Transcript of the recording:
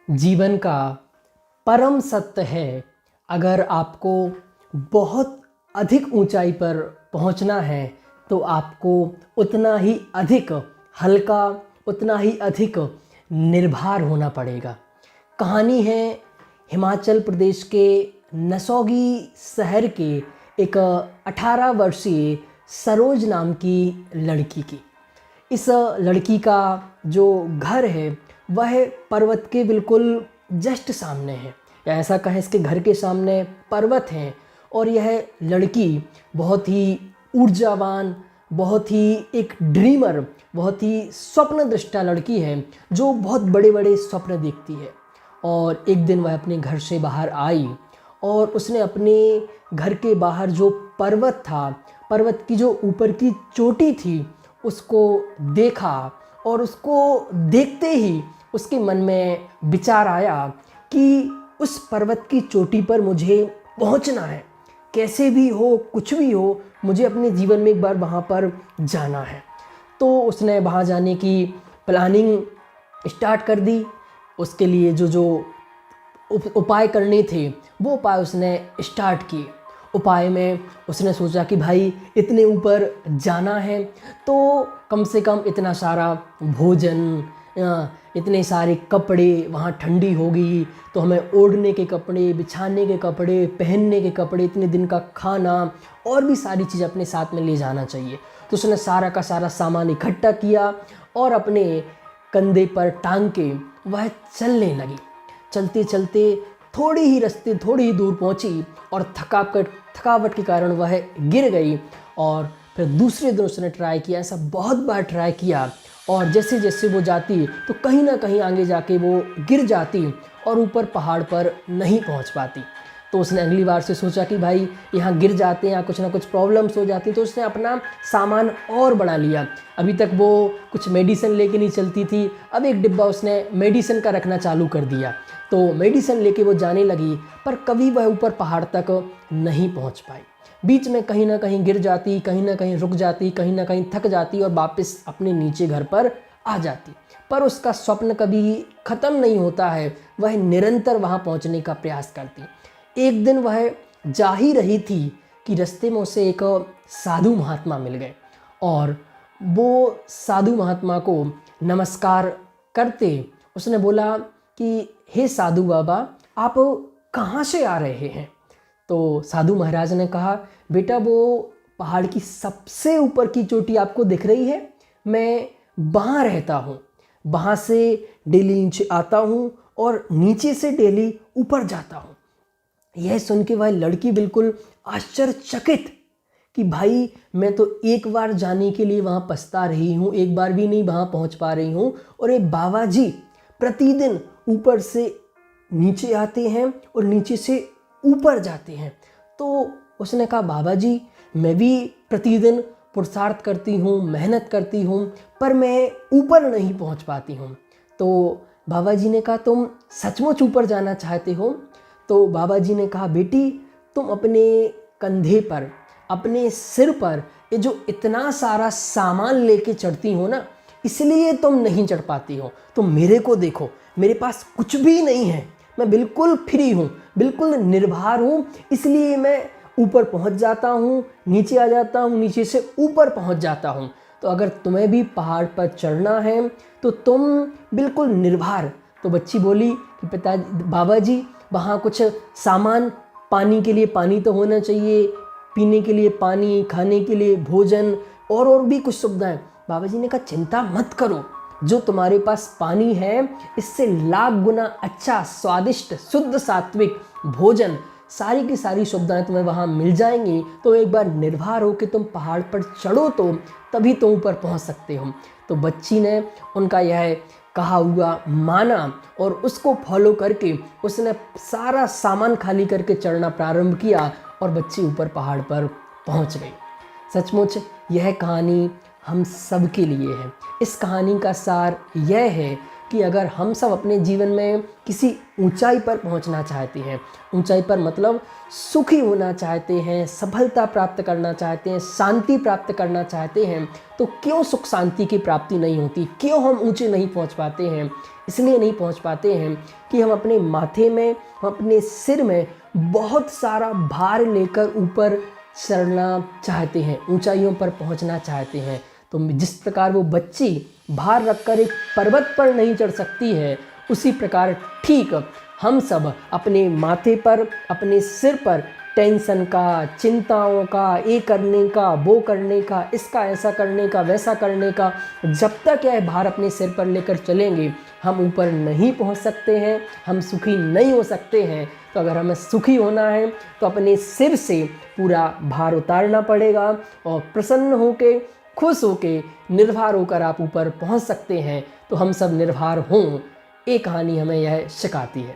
जीवन का परम सत्य है। अगर आपको बहुत अधिक ऊंचाई पर पहुंचना है तो आपको उतना ही अधिक हल्का, उतना ही अधिक निर्भर होना पड़ेगा। कहानी है हिमाचल प्रदेश के नसोगी शहर के एक 18 वर्षीय सरोज नाम की लड़की की। इस लड़की का जो घर है वह पर्वत के बिल्कुल जस्ट सामने है, या ऐसा कहें इसके घर के सामने पर्वत हैं। और यह लड़की बहुत ही ऊर्जावान, बहुत ही एक ड्रीमर, बहुत ही स्वप्नदृष्टा लड़की है जो बहुत बड़े बड़े स्वप्न देखती है। और एक दिन वह अपने घर से बाहर आई और उसने अपने घर के बाहर जो पर्वत था, पर्वत की जो ऊपर की चोटी थी, उसको देखा। और उसको देखते ही उसके मन में विचार आया कि उस पर्वत की चोटी पर मुझे पहुंचना है, कैसे भी हो, कुछ भी हो, मुझे अपने जीवन में एक बार वहाँ पर जाना है। तो उसने वहाँ जाने की प्लानिंग स्टार्ट कर दी। उसके लिए जो जो उपाय करने थे वो उपाय उसने स्टार्ट किए। उपाय में उसने सोचा कि भाई इतने ऊपर जाना है तो कम से कम इतना सारा भोजन, इतने सारे कपड़े, वहाँ ठंडी होगी तो हमें ओढ़ने के कपड़े, बिछाने के कपड़े, पहनने के कपड़े, इतने दिन का खाना और भी सारी चीज़ अपने साथ में ले जाना चाहिए। तो उसने सारा का सारा सामान इकट्ठा किया और अपने कंधे पर टांग के वह चलने लगी। चलते चलते थोड़ी ही दूर पहुंची और थकावट के कारण वह गिर गई। और फिर दूसरे दिन उसने ट्राई किया, ऐसा बहुत बार ट्राई किया। और जैसे जैसे वो जाती तो कहीं ना कहीं आगे जाके वो गिर जाती और ऊपर पहाड़ पर नहीं पहुंच पाती। तो उसने अगली बार से सोचा कि भाई यहाँ गिर जाते हैं, कुछ ना कुछ प्रॉब्लम्स हो जाती। तो उसने अपना सामान और बढ़ा लिया। अभी तक वो कुछ मेडिसिन लेके नहीं चलती थी, अब एक डिब्बा उसने मेडिसिन का रखना चालू कर दिया। तो मेडिसिन लेके वो जाने लगी, पर कभी वह ऊपर पहाड़ तक नहीं पहुँच पाई। बीच में कहीं ना कहीं गिर जाती, कहीं ना कहीं रुक जाती, कहीं ना कहीं थक जाती और वापस अपने नीचे घर पर आ जाती। पर उसका स्वप्न कभी ख़त्म नहीं होता है, वह निरंतर वहाँ पहुँचने का प्रयास करती। एक दिन वह जा ही रही थी कि रास्ते में उसे एक साधु महात्मा मिल गए। और वो साधु महात्मा को नमस्कार करते उसने बोला कि हे साधु बाबा, आप कहाँ से आ रहे हैं? तो साधु महाराज ने कहा, बेटा वो पहाड़ की सबसे ऊपर की चोटी आपको दिख रही है, मैं वहाँ रहता हूँ, वहाँ से डेली नीचे आता हूँ और नीचे से डेली ऊपर जाता हूँ। यह सुन के वह लड़की बिल्कुल आश्चर्यचकित कि भाई मैं तो एक बार जाने के लिए वहाँ पछता रही हूँ, एक बार भी नहीं वहाँ पहुँच पा रही हूँ, और ये बाबा जी प्रतिदिन ऊपर से नीचे आते हैं और नीचे से ऊपर जाते हैं। तो उसने कहा, बाबा जी मैं भी प्रतिदिन पुरुषार्थ करती हूँ, मेहनत करती हूँ, पर मैं ऊपर नहीं पहुँच पाती हूँ। तो बाबा जी ने कहा, तुम सचमुच ऊपर जाना चाहते हो? तो बाबा जी ने कहा, बेटी तुम अपने कंधे पर, अपने सिर पर ये जो इतना सारा सामान लेके चढ़ती हो ना, इसलिए तुम नहीं चढ़ पाती हो। तुम मेरे को देखो, मेरे पास कुछ भी नहीं है, मैं बिल्कुल फ्री हूँ, बिल्कुल निर्भर हूँ, इसलिए मैं ऊपर पहुँच जाता हूँ, नीचे आ जाता हूँ, नीचे से ऊपर पहुँच जाता हूँ। तो अगर तुम्हें भी पहाड़ पर चढ़ना है तो तुम बिल्कुल निर्भर। तो बच्ची बोली कि बाबा जी वहाँ कुछ सामान, पानी के लिए पानी तो होना चाहिए, पीने के लिए पानी, खाने के लिए भोजन और भी कुछ सुविधाएं। बाबा जी ने कहा, चिंता मत करो, जो तुम्हारे पास पानी है इससे लाख गुना अच्छा, स्वादिष्ट, शुद्ध, सात्विक भोजन, सारी की सारी सुविधाएं तुम्हें वहाँ मिल जाएंगी। तो एक बार निर्भर हो कि तुम पहाड़ पर चढ़ो तो तभी तुम ऊपर पहुँच सकते हो। तो बच्ची ने उनका यह कहा हुआ माना और उसको फॉलो करके उसने सारा सामान खाली करके चढ़ना प्रारंभ किया और बच्ची ऊपर पहाड़ पर पहुंच गई। सचमुच यह कहानी हम सब के लिए है। इस कहानी का सार यह है कि अगर हम सब अपने जीवन में किसी ऊंचाई पर पहुंचना चाहते हैं, ऊंचाई पर मतलब सुखी होना चाहते हैं, सफलता प्राप्त करना चाहते हैं, शांति प्राप्त करना चाहते हैं, तो क्यों सुख शांति की प्राप्ति नहीं होती, क्यों हम ऊंचे नहीं पहुंच पाते हैं? इसलिए नहीं पहुंच पाते हैं कि हम अपने माथे में, हम अपने सिर में बहुत सारा भार लेकर ऊपर चढ़ना चाहते हैं, ऊंचाइयों पर पहुंचना चाहते हैं। तो जिस प्रकार वो बच्ची भार रखकर एक पर्वत पर नहीं चढ़ सकती है, उसी प्रकार ठीक हम सब अपने माथे पर, अपने सिर पर टेंशन का, चिंताओं का, ये करने का, वो करने का, इसका ऐसा करने का, वैसा करने का, जब तक यह भार अपने सिर पर लेकर चलेंगे हम ऊपर नहीं पहुंच सकते हैं, हम सुखी नहीं हो सकते हैं। तो अगर हमें सुखी होना है तो अपने सिर से पूरा भार उतारना पड़ेगा और प्रसन्न होके, खुश होके, निर्भर होकर आप ऊपर पहुंच सकते हैं। तो हम सब निर्भर हों, ये कहानी हमें यह सिखाती है।